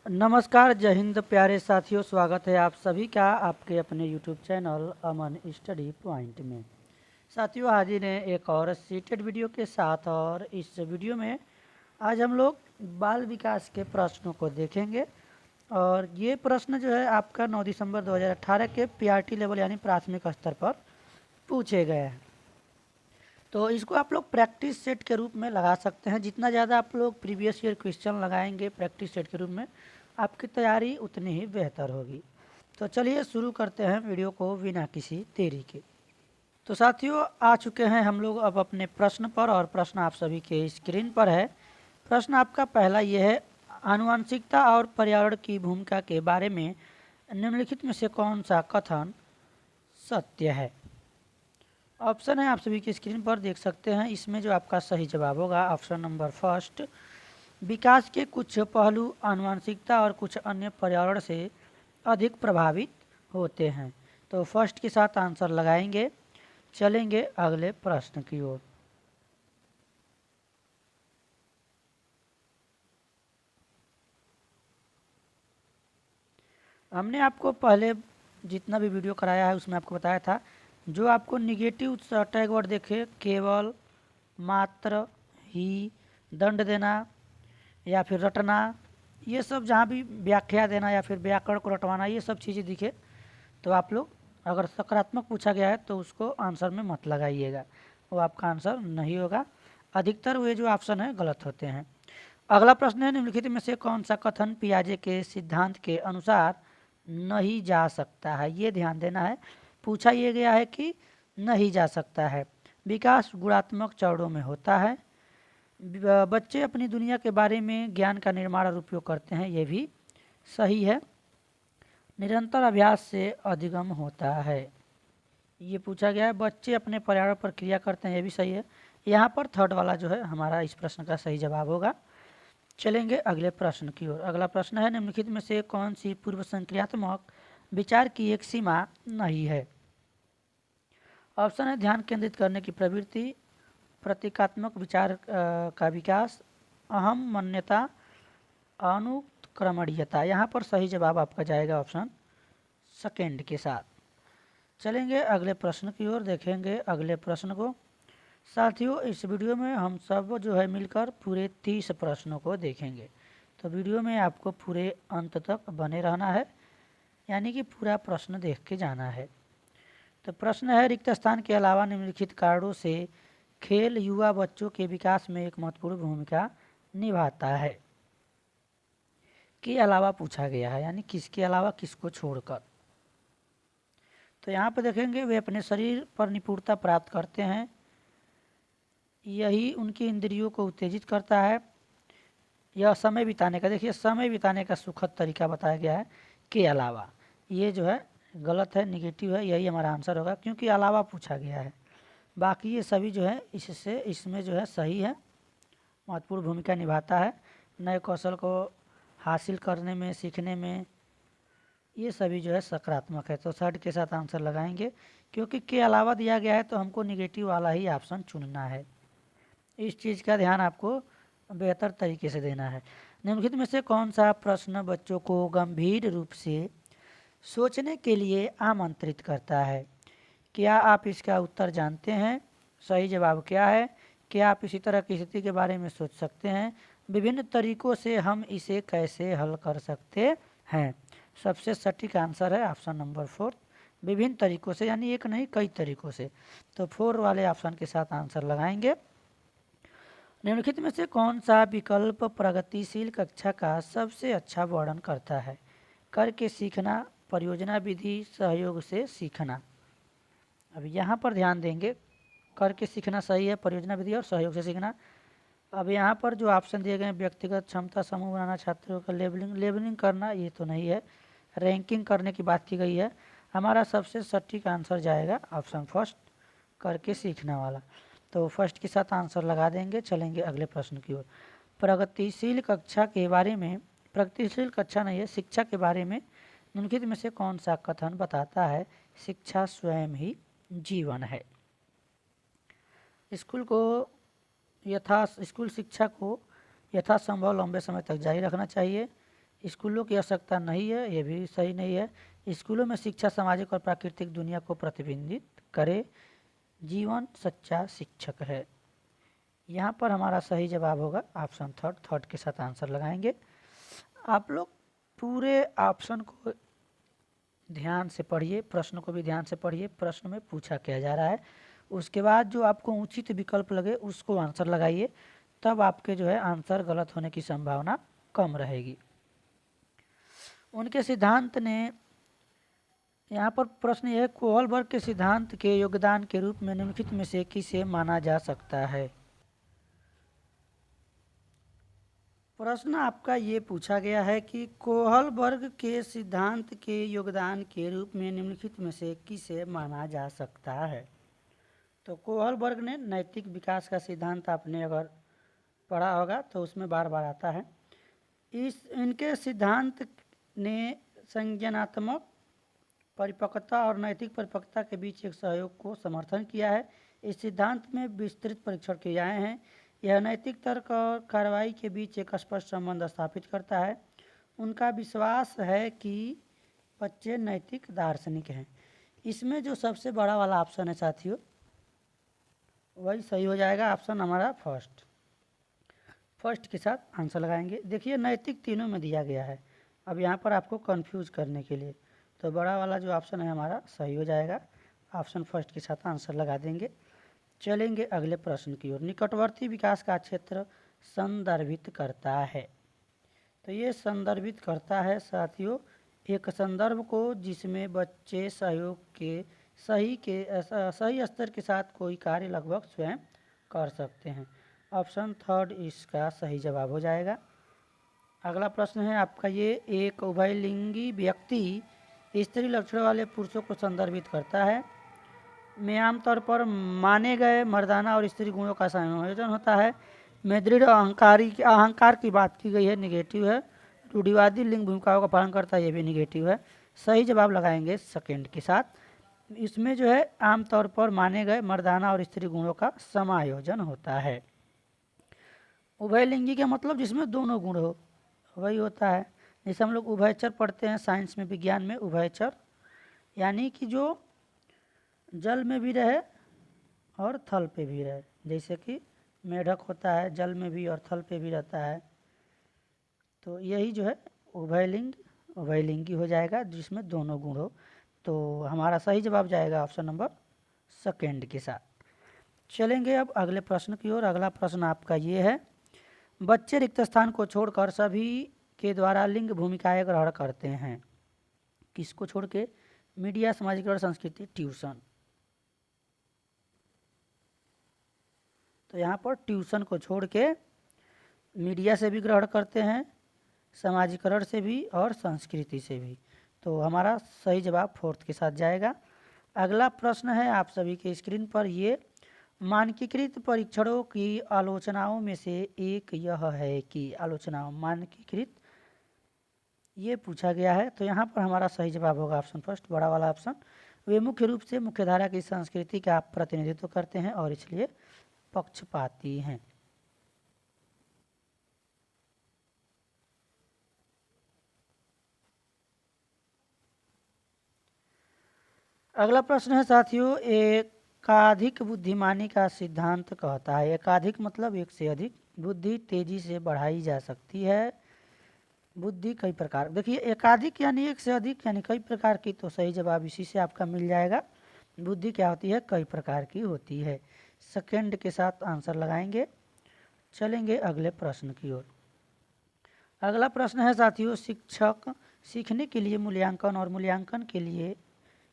नमस्कार, जय हिंद प्यारे साथियों। स्वागत है आप सभी का आपके अपने यूट्यूब चैनल अमन स्टडी पॉइंट में। साथियों, हाजिर हैं एक और सीटेड वीडियो के साथ। और इस वीडियो में आज हम लोग बाल विकास के प्रश्नों को देखेंगे। और ये प्रश्न जो है आपका 9 दिसंबर 2018 के पीआरटी लेवल यानी प्राथमिक स्तर पर पूछे गए हैं। तो इसको आप लोग प्रैक्टिस सेट के रूप में लगा सकते हैं। जितना ज़्यादा आप लोग प्रीवियस ईयर क्वेश्चन लगाएंगे प्रैक्टिस सेट के रूप में, आपकी तैयारी उतनी ही बेहतर होगी। तो चलिए शुरू करते हैं वीडियो को बिना किसी देरी के। तो साथियों, आ चुके हैं हम लोग अब अपने प्रश्न पर, और प्रश्न आप सभी के स्क्रीन पर है। प्रश्न आपका पहला ये है, आनुवंशिकता और पर्यावरण की भूमिका के बारे में निम्नलिखित में से कौन सा कथन सत्य है। ऑप्शन है आप सभी की स्क्रीन पर देख सकते हैं। इसमें जो आपका सही जवाब होगा ऑप्शन नंबर फर्स्ट, विकास के कुछ पहलू आनुवंशिकता और कुछ अन्य पर्यावरण से अधिक प्रभावित होते हैं। तो फर्स्ट के साथ आंसर लगाएंगे। चलेंगे अगले प्रश्न की ओर। हमने आपको पहले जितना भी वीडियो कराया है उसमें आपको बताया था, जो आपको निगेटिव टैग वर्ड देखे, केवल, मात्र, ही, दंड देना या फिर रटना, ये सब जहाँ भी व्याख्या देना या फिर व्याकरण को रटवाना, ये सब चीज़ें दिखे तो आप लोग अगर सकारात्मक पूछा गया है तो उसको आंसर में मत लगाइएगा, वो आपका आंसर नहीं होगा। अधिकतर वे जो ऑप्शन है गलत होते हैं। अगला प्रश्न है, निम्नलिखित में से कौन सा कथन पियाजे के सिद्धांत के अनुसार नहीं जा सकता है। ये ध्यान देना है, पूछा ये गया है कि नहीं जा सकता है। विकास गुणात्मक चरणों में होता है। बच्चे अपनी दुनिया के बारे में ज्ञान का निर्माण और उपयोग करते हैं, ये भी सही है। निरंतर अभ्यास से अधिगम होता है, ये पूछा गया है। बच्चे अपने पर्यावरण पर क्रिया करते हैं, ये भी सही है। यहाँ पर थर्ड वाला जो है हमारा इस प्रश्न का सही जवाब होगा। चलेंगे अगले प्रश्न की ओर। अगला प्रश्न है, निम्नलिखित में से कौन सी पूर्व संक्रियात्मक विचार की एक सीमा नहीं है। ऑप्शन है ध्यान केंद्रित करने की प्रवृत्ति, प्रतीकात्मक विचार का विकास, अहम मान्यता, अनुक्रमणीयता। यहाँ पर सही जवाब आपका जाएगा ऑप्शन सेकेंड के साथ। चलेंगे अगले प्रश्न की ओर, देखेंगे अगले प्रश्न को। साथियों, इस वीडियो में हम सब जो है मिलकर पूरे 30 प्रश्नों को देखेंगे। तो वीडियो में आपको पूरे अंत तक बने रहना है, यानी कि पूरा प्रश्न देख के जाना है। तो प्रश्न है, रिक्त स्थान के अलावा निम्नलिखित कारणों से खेल युवा बच्चों के विकास में एक महत्वपूर्ण भूमिका निभाता है। के अलावा पूछा गया है, यानी किसके अलावा, किसको छोड़कर। तो यहाँ पर देखेंगे, वे अपने शरीर पर निपुणता प्राप्त करते हैं, यही उनकी इंद्रियों को उत्तेजित करता है। यह समय बिताने का, देखिए समय बिताने का सुखद तरीका बताया गया है के अलावा। ये जो है गलत है, निगेटिव है, यही हमारा आंसर होगा क्योंकि अलावा पूछा गया है। बाकी ये सभी जो है इससे इसमें जो है सही है, महत्वपूर्ण भूमिका निभाता है नए कौशल को हासिल करने में, सीखने में, ये सभी जो है सकारात्मक है। तो थर्ड के साथ आंसर लगाएंगे, क्योंकि के अलावा दिया गया है तो हमको निगेटिव वाला ही ऑप्शन चुनना है। इस चीज़ का ध्यान आपको बेहतर तरीके से देना है। निम्नलिखित में से कौन सा प्रश्न बच्चों को गंभीर रूप से सोचने के लिए आमंत्रित करता है। क्या आप इसका उत्तर जानते हैं? सही जवाब क्या है? क्या आप इसी तरह की स्थिति के बारे में सोच सकते हैं? विभिन्न तरीकों से हम इसे कैसे हल कर सकते हैं? सबसे सटीक आंसर है ऑप्शन नंबर 4, विभिन्न तरीकों से, यानी एक नहीं कई तरीकों से। तो 4 वाले ऑप्शन के साथ आंसर लगाएंगे। निम्नलिखित में से कौन सा विकल्प प्रगतिशील कक्षा का सबसे अच्छा वर्णन करता है? करके सीखना, परियोजना विधि, सहयोग से सीखना। अब यहाँ पर ध्यान देंगे, करके सीखना सही है, परियोजना विधि और सहयोग से सीखना। अब यहाँ पर जो ऑप्शन दिए गए हैं, व्यक्तिगत क्षमता समूह बनाना, छात्रों का लेबलिंग करना, ये तो नहीं है। रैंकिंग करने की बात की गई है। हमारा सबसे सटीक आंसर जाएगा ऑप्शन फर्स्ट, करके सीखना वाला। तो फर्स्ट के साथ आंसर लगा देंगे। चलेंगे अगले प्रश्न की ओर। प्रगतिशील कक्षा के बारे में, प्रगतिशील कक्षा नहीं है, शिक्षा के बारे में निम्नलिखित में से कौन सा कथन बताता है शिक्षा स्वयं ही जीवन है। स्कूल शिक्षा को यथासंभव लंबे समय तक जारी रखना चाहिए। स्कूलों की आवश्यकता नहीं है, ये भी सही नहीं है। स्कूलों में शिक्षा सामाजिक और प्राकृतिक दुनिया को प्रतिबिंबित करे, जीवन सच्चा शिक्षक है। यहाँ पर हमारा सही जवाब होगा ऑप्शन थर्ड के साथ आंसर लगाएंगे। आप लोग पूरे ऑप्शन को ध्यान से पढ़िए, प्रश्न को भी ध्यान से पढ़िए, प्रश्न में पूछा क्या जा रहा है, उसके बाद जो आपको उचित विकल्प लगे उसको आंसर लगाइए, तब आपके जो है आंसर गलत होने की संभावना कम रहेगी। उनके सिद्धांत ने, यहाँ पर प्रश्न यह है, कोहलबर्ग के सिद्धांत के योगदान के रूप में निम्नलिखित में से किसे माना जा सकता है। प्रश्न आपका ये पूछा गया है कि कोहलबर्ग के सिद्धांत के योगदान के रूप में निम्नलिखित में से किसे माना जा सकता है। तो कोहलबर्ग ने नैतिक विकास का सिद्धांत आपने अगर पढ़ा होगा तो उसमें बार बार आता है। इनके सिद्धांत ने संज्ञानात्मक परिपक्वता और नैतिक परिपक्वता के बीच एक सहयोग को समर्थन किया है। इस सिद्धांत में विस्तृत परीक्षण क्रियाएं हैं। यह नैतिक तर्क और कार्रवाई के बीच एक स्पष्ट संबंध स्थापित करता है। उनका विश्वास है कि बच्चे नैतिक दार्शनिक हैं। इसमें जो सबसे बड़ा वाला ऑप्शन है साथियों, वही सही हो जाएगा, ऑप्शन हमारा फर्स्ट के साथ आंसर लगाएंगे। देखिए नैतिक तीनों में दिया गया है, अब यहाँ पर आपको कंफ्यूज करने के लिए तो बड़ा वाला जो ऑप्शन है हमारा सही हो जाएगा, ऑप्शन फर्स्ट के साथ आंसर लगा देंगे। चलेंगे अगले प्रश्न की ओर। निकटवर्ती विकास का क्षेत्र संदर्भित करता है। तो ये संदर्भित करता है साथियों एक संदर्भ को जिसमें बच्चे सहयोग के सही स्तर के साथ कोई कार्य लगभग स्वयं कर सकते हैं। ऑप्शन थर्ड इसका सही जवाब हो जाएगा। अगला प्रश्न है आपका ये, एक उभयलिंगी व्यक्ति स्त्री लक्षण वाले पुरुषों को संदर्भित करता है। में आमतौर पर माने गए मर्दाना और स्त्री गुणों का संयोजन होता है। में दृढ़ अहंकार की बात की गई है, निगेटिव है। रूढ़िवादी लिंग भूमिकाओं का पालन करता है, ये भी निगेटिव है। सही जवाब लगाएंगे सेकेंड के साथ। इसमें जो है आमतौर पर माने गए मर्दाना और स्त्री गुणों का समायोजन होता है। उभयलिंगी का मतलब जिसमें दोनों गुण हो, वही होता है। जैसे हम लोग उभयचर पढ़ते हैं साइंस में, विज्ञान में, उभयचर यानी कि जो जल में भी रहे और थल पे भी रहे। जैसे कि मेढक होता है, जल में भी और थल पे भी रहता है, तो यही जो है उभयलिंगी हो जाएगा, जिसमें दोनों गुण हो। तो हमारा सही जवाब जाएगा ऑप्शन नंबर सेकेंड के साथ। चलेंगे अब अगले प्रश्न की ओर। अगला प्रश्न आपका ये है, बच्चे रिक्त स्थान को छोड़कर सभी के द्वारा लिंग भूमिकाएं ग्रहण करते हैं। किसको छोड़ के? मीडिया, सामाजिक संस्कृति, ट्यूशन। तो यहाँ पर ट्यूशन को छोड़ के मीडिया से भी ग्रहण करते हैं, सामाजिकरण से भी और संस्कृति से भी। तो हमारा सही जवाब फोर्थ के साथ जाएगा। अगला प्रश्न है आप सभी के स्क्रीन पर, ये मानकीकृत परीक्षणों की आलोचनाओं में से एक यह है कि आलोचनाओं मानकीकृत, ये पूछा गया है। तो यहाँ पर हमारा सही जवाब होगा ऑप्शन फर्स्ट, बड़ा वाला ऑप्शन। वे मुख्य रूप से मुख्यधारा की संस्कृति का प्रतिनिधित्व करते हैं और इसलिए पक्षपाती हैं। अगला प्रश्न है साथियों, एकाधिक बुद्धिमानी का सिद्धांत कहता है, एकाधिक मतलब एक से अधिक, बुद्धि तेजी से बढ़ाई जा सकती है। बुद्धि कई प्रकार, देखिए एकाधिक यानी एक से अधिक यानी कई प्रकार की, तो सही जवाब इसी से आपका मिल जाएगा। बुद्धि क्या होती है? कई प्रकार की होती है। सेकंड के साथ आंसर लगाएंगे। चलेंगे अगले प्रश्न की ओर। अगला प्रश्न है साथियों, शिक्षक सीखने के लिए मूल्यांकन और मूल्यांकन के लिए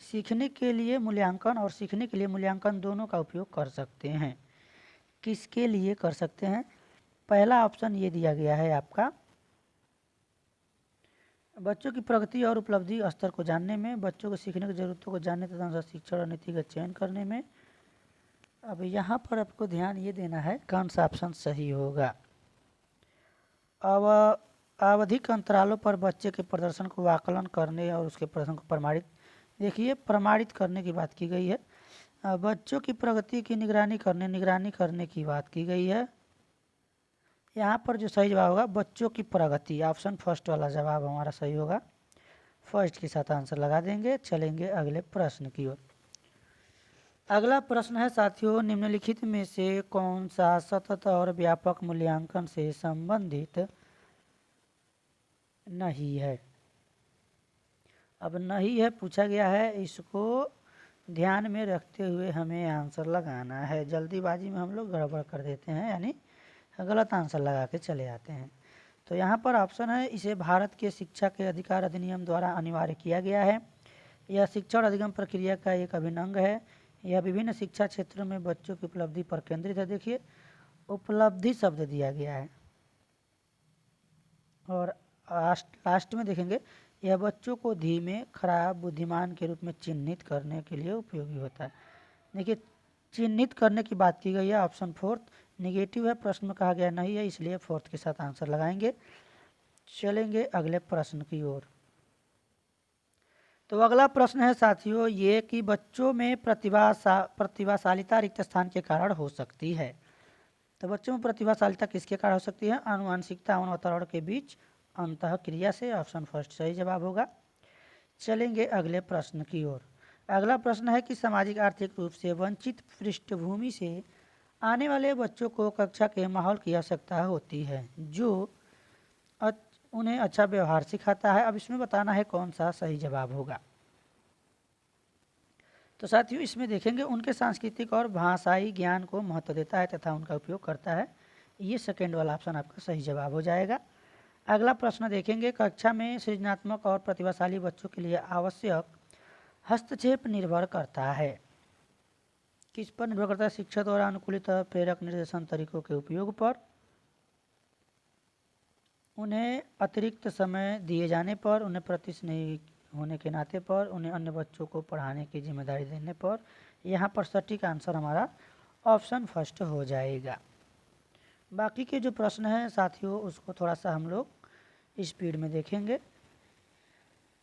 सीखने के लिए मूल्यांकन और सीखने के लिए मूल्यांकन दोनों का उपयोग कर सकते हैं। किसके लिए कर सकते हैं? पहला ऑप्शन ये दिया गया है आपका, बच्चों की प्रगति और उपलब्धि स्तर को जानने में, बच्चों को सीखने की जरूरतों को जानने तथा शिक्षण और नीति का चयन करने में। अब यहाँ पर आपको ध्यान ये देना है कौन सा ऑप्शन सही होगा। अब आवधिक अंतरालों पर बच्चे के प्रदर्शन को आकलन करने और उसके प्रदर्शन को प्रमाणित, देखिए प्रमाणित करने की बात की गई है। बच्चों की प्रगति की निगरानी करने की बात की गई है। यहाँ पर जो सही जवाब होगा बच्चों की प्रगति, ऑप्शन फर्स्ट वाला जवाब हमारा सही होगा। फर्स्ट के साथ आंसर लगा देंगे। चलेंगे अगले प्रश्न की ओर। अगला प्रश्न है साथियों, निम्नलिखित में से कौन सा सतत और व्यापक मूल्यांकन से संबंधित नहीं है। अब नहीं है पूछा गया है, इसको ध्यान में रखते हुए हमें आंसर लगाना है। जल्दीबाजी में हम लोग गड़बड़ कर देते हैं, यानी गलत आंसर लगा के चले आते हैं। तो यहाँ पर ऑप्शन है, इसे भारत के शिक्षा के अधिकार अधिनियम द्वारा अनिवार्य किया गया है। यह शिक्षा और अधिगम प्रक्रिया का एक अभिन्न अंग है। यह विभिन्न शिक्षा क्षेत्रों में बच्चों की उपलब्धि पर केंद्रित है। देखिए उपलब्धि शब्द दिया गया है। और लास्ट में देखेंगे, यह बच्चों को धीमे, खराब, बुद्धिमान के रूप में चिन्हित करने के लिए उपयोगी होता है। देखिए चिन्हित करने की बात की गई है। ऑप्शन फोर्थ निगेटिव है, प्रश्न में कहा गया नहीं है, इसलिए फोर्थ के साथ आंसर लगाएंगे। चलेंगे अगले प्रश्न की ओर। तो अगला प्रश्न है साथियों ये कि बच्चों में प्रतिभाशालिता रिक्त स्थान के कारण हो सकती है। तो बच्चों में प्रतिभाशालिता किसके कारण हो सकती है? आनुवंशिकता और वातावरण के बीच अंतः क्रिया से। ऑप्शन फर्स्ट सही जवाब होगा। चलेंगे अगले प्रश्न की ओर। अगला प्रश्न है कि सामाजिक आर्थिक रूप से वंचित पृष्ठभूमि से आने वाले बच्चों को कक्षा के माहौल की आवश्यकता होती है जो उन्हें अच्छा व्यवहार सिखाता है। अब इसमें बताना है कौन सा सही जवाब होगा। तो साथियों इसमें देखेंगे उनके सांस्कृतिक और भाषाई ज्ञान को महत्व देता है तथा उनका उपयोग करता है। ये सेकेंड वाला ऑप्शन आपका सही जवाब हो जाएगा। अगला प्रश्न देखेंगे, कक्षा में सृजनात्मक और प्रतिभाशाली बच्चों के लिए आवश्यक हस्तक्षेप निर्भर करता है। किस पर निर्भर करता है? शिक्षक द्वारा अनुकूलित प्रेरक निर्देशन तरीकों के उपयोग पर, उन्हें अतिरिक्त समय दिए जाने पर, उन्हें प्रतिस्नेही होने के नाते पर, उन्हें अन्य बच्चों को पढ़ाने की जिम्मेदारी देने पर। यहाँ पर सटीक आंसर हमारा ऑप्शन फर्स्ट हो जाएगा। बाकी के जो प्रश्न हैं साथियों उसको थोड़ा सा हम लोग स्पीड में देखेंगे।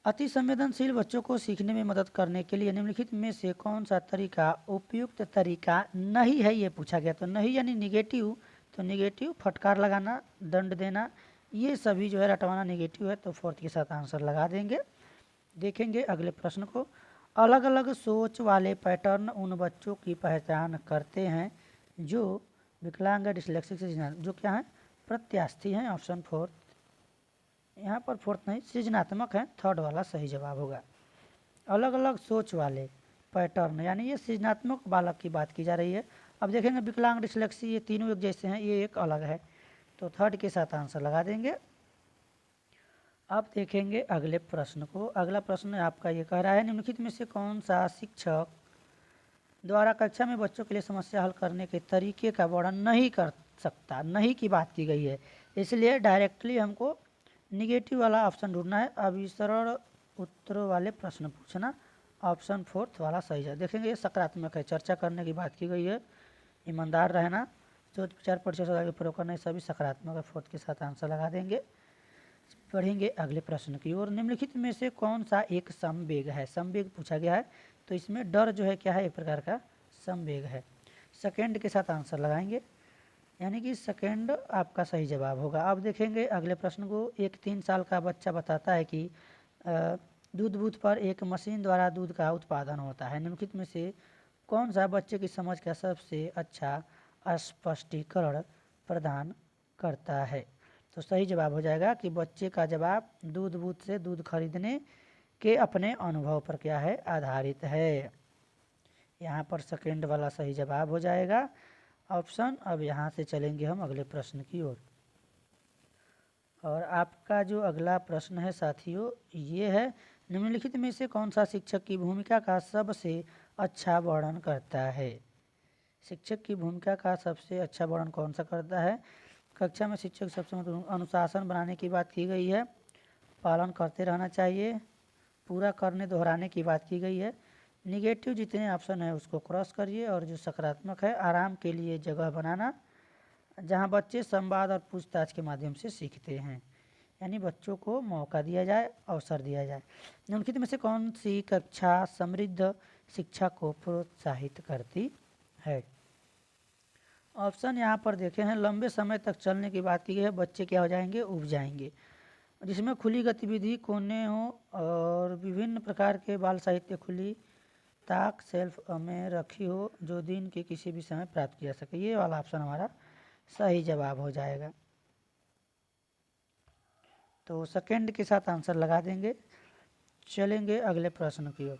अति संवेदनशील बच्चों को सीखने में मदद करने के लिए निम्नलिखित में से कौन सा तरीका उपयुक्त तरीका नहीं है, ये पूछा गया। तो नहीं यानी निगेटिव, तो निगेटिव फटकार लगाना, दंड देना, ये सभी जो है रटवाना निगेटिव है, तो फोर्थ के साथ आंसर लगा देंगे। देखेंगे अगले प्रश्न को। अलग अलग सोच वाले पैटर्न उन बच्चों की पहचान करते हैं जो विकलांग, डिस्लेक्सिक से जो क्या है प्रत्यास्थी हैं। ऑप्शन फोर्थ, यहाँ पर फोर्थ नहीं सृजनात्मक है, थर्ड वाला सही जवाब होगा। अलग अलग सोच वाले पैटर्न यानी ये सृजनात्मक बालक की बात की जा रही है। अब देखेंगे विकलांग, डिस्लेक्सी ये तीनों एक जैसे हैं, ये एक अलग है, तो थर्ड के साथ आंसर लगा देंगे। अब देखेंगे अगले प्रश्न को। अगला प्रश्न आपका ये कह रहा है निम्नलिखित में से कौन सा शिक्षक द्वारा कक्षा में बच्चों के लिए समस्या हल करने के तरीके का वर्णन नहीं कर सकता। नहीं की बात की गई है, इसलिए डायरेक्टली हमको निगेटिव वाला ऑप्शन ढूंढना है। अभिसरण उत्तरों वाले प्रश्न पूछना। ऑप्शन फोर्थ वाला सही है। देखेंगे ये सकारात्मक है, चर्चा करने की बात की गई है, ईमानदार रहना, सोच विचार परिचय प्रयोग करना, सभी सकारात्मक है। फोर्थ के साथ आंसर लगा देंगे। पढ़ेंगे अगले प्रश्न की ओर। निम्नलिखित में से कौन सा एक संवेग है? संवेग पूछा गया है, तो इसमें डर जो है क्या है? एक प्रकार का संवेग है। सेकेंड के साथ आंसर लगाएंगे, यानी कि सेकेंड आपका सही जवाब होगा। अब देखेंगे अगले प्रश्न को। एक 3 साल का बच्चा बताता है कि दूध बूथ पर एक मशीन द्वारा दूध का उत्पादन होता है। निम्नलिखित में से कौन सा बच्चे की समझ का सबसे अच्छा स्पष्टीकरण प्रदान करता है? तो सही जवाब हो जाएगा कि बच्चे का जवाब दूध बूथ से दूध खरीदने के अपने अनुभव पर क्या है? आधारित है। यहाँ पर सेकेंड वाला सही जवाब हो जाएगा ऑप्शन। अब यहाँ से चलेंगे हम अगले प्रश्न की ओर। और आपका जो अगला प्रश्न है साथियों ये है, निम्नलिखित में से कौन सा शिक्षक की भूमिका का सबसे अच्छा वर्णन करता है? शिक्षक की भूमिका का सबसे अच्छा वर्णन कौन सा करता है? कक्षा में शिक्षक सबसे अनुशासन बनाने की बात की गई है, पालन करते रहना चाहिए, पूरा करने दोहराने की बात की गई है। निगेटिव जितने ऑप्शन है उसको क्रॉस करिए, और जो सकारात्मक है आराम के लिए जगह बनाना जहां बच्चे संवाद और पूछताछ के माध्यम से सीखते हैं, यानी बच्चों को मौका दिया जाए, अवसर दिया जाए। निम्नलिखित में से कौन सी कक्षा समृद्ध शिक्षा को प्रोत्साहित करती है? ऑप्शन यहाँ पर देखे हैं, लंबे समय तक चलने की बात की गई है, बच्चे क्या हो जाएंगे, उब जाएंगे। जिसमें खुली गतिविधि, कोने हो और विभिन्न प्रकार के बाल साहित्य खुली ताक सेल्फ में रखी हो जो दिन के किसी भी समय प्राप्त किया जा सके, ये वाला ऑप्शन हमारा सही जवाब हो जाएगा। तो सेकंड के साथ आंसर लगा देंगे। चलेंगे अगले प्रश्न की ओर।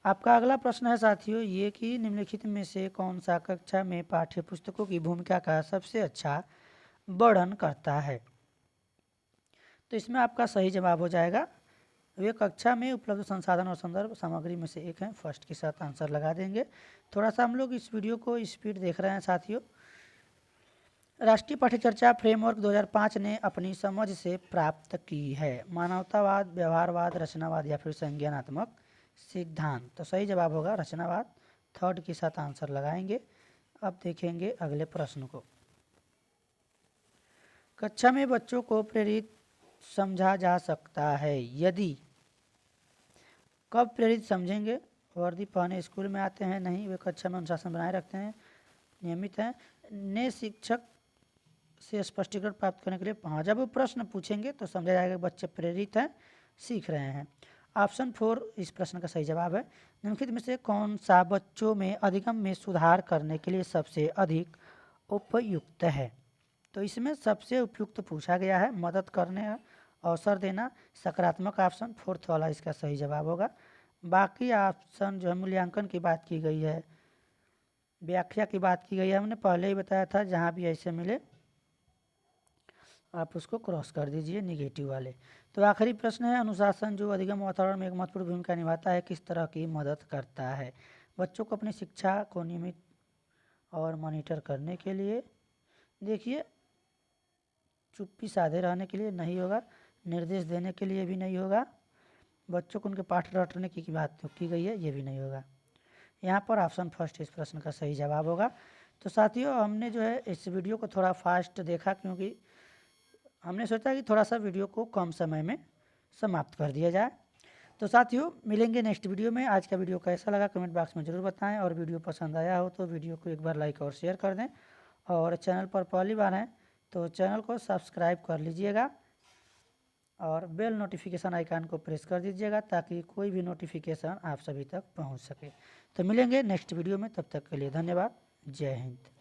आपका अगला प्रश्न है साथियों ये कि निम्नलिखित में से कौन सा कक्षा में पाठ्य पुस्तकों की भूमिका का सबसे अच्छा वर्णन करता है। तो इसमें आपका सही जवाब हो जाएगा वे कक्षा में उपलब्ध संसाधन और संदर्भ सामग्री में से एक है। फर्स्ट के साथ आंसर लगा देंगे। थोड़ा सा हम लोग इस वीडियो को स्पीड देख रहे हैं साथियों। राष्ट्रीय पाठ्यचर्या फ्रेमवर्क 2005 ने अपनी समझ से प्राप्त की है मानवतावाद, व्यवहारवाद, रचनावाद या फिर संज्ञानात्मक सिद्धांत। तो सही जवाब होगा रचनावाद। थर्ड के साथ आंसर लगाएंगे। अब देखेंगे अगले प्रश्न को। कक्षा में बच्चों को प्रेरित समझा जा सकता है यदि, कब प्रेरित समझेंगे। वर्दी पहने स्कूल में आते हैं, नहीं, वे कक्षा में अनुशासन बनाए रखते हैं, नियमित हैं, नए शिक्षक से स्पष्टीकरण प्राप्त करने के लिए। हाँ, जब वो प्रश्न पूछेंगे तो समझा जाएगा बच्चे प्रेरित हैं, सीख रहे हैं। ऑप्शन 4 इस प्रश्न का सही जवाब है। निम्नलिखित में से कौन सा बच्चों में अधिगम में सुधार करने के लिए सबसे अधिक उपयुक्त है। तो इसमें सबसे उपयुक्त पूछा गया है मदद करने, अवसर देना, सकारात्मक। ऑप्शन फोर्थ वाला इसका सही जवाब होगा। बाकी ऑप्शन जो है मूल्यांकन की बात की गई है, व्याख्या की बात की गई है, हमने पहले ही बताया था जहाँ भी ऐसे मिले आप उसको क्रॉस कर दीजिए निगेटिव वाले। तो आखिरी प्रश्न है अनुशासन जो अधिगम वातावरण में एक महत्वपूर्ण भूमिका निभाता है किस तरह की मदद करता है। बच्चों को अपनी शिक्षा को नियमित और मॉनिटर करने के लिए, देखिए चुप्पी साधे रहने के लिए नहीं होगा, निर्देश देने के लिए भी नहीं होगा, बच्चों को उनके पाठ रटने की बात की गई है ये भी नहीं होगा। यहाँ पर ऑप्शन फर्स्ट इस प्रश्न का सही जवाब होगा। तो साथियों हमने जो है इस वीडियो को थोड़ा फास्ट देखा क्योंकि हमने सोचा कि थोड़ा सा वीडियो को कम समय में समाप्त कर दिया जाए। तो साथियों मिलेंगे नेक्स्ट वीडियो में। आज का वीडियो कैसा लगा कमेंट बॉक्स में ज़रूर बताएं और वीडियो पसंद आया हो तो वीडियो को एक बार लाइक और शेयर कर दें और चैनल पर पहली बार हैं तो चैनल को सब्सक्राइब कर लीजिएगा और बेल नोटिफिकेशन आइकन को प्रेस कर दीजिएगा ताकि कोई भी नोटिफिकेशन आप सभी तक पहुंच सके। तो मिलेंगे नेक्स्ट वीडियो में, तब तक के लिए धन्यवाद। जय हिंद।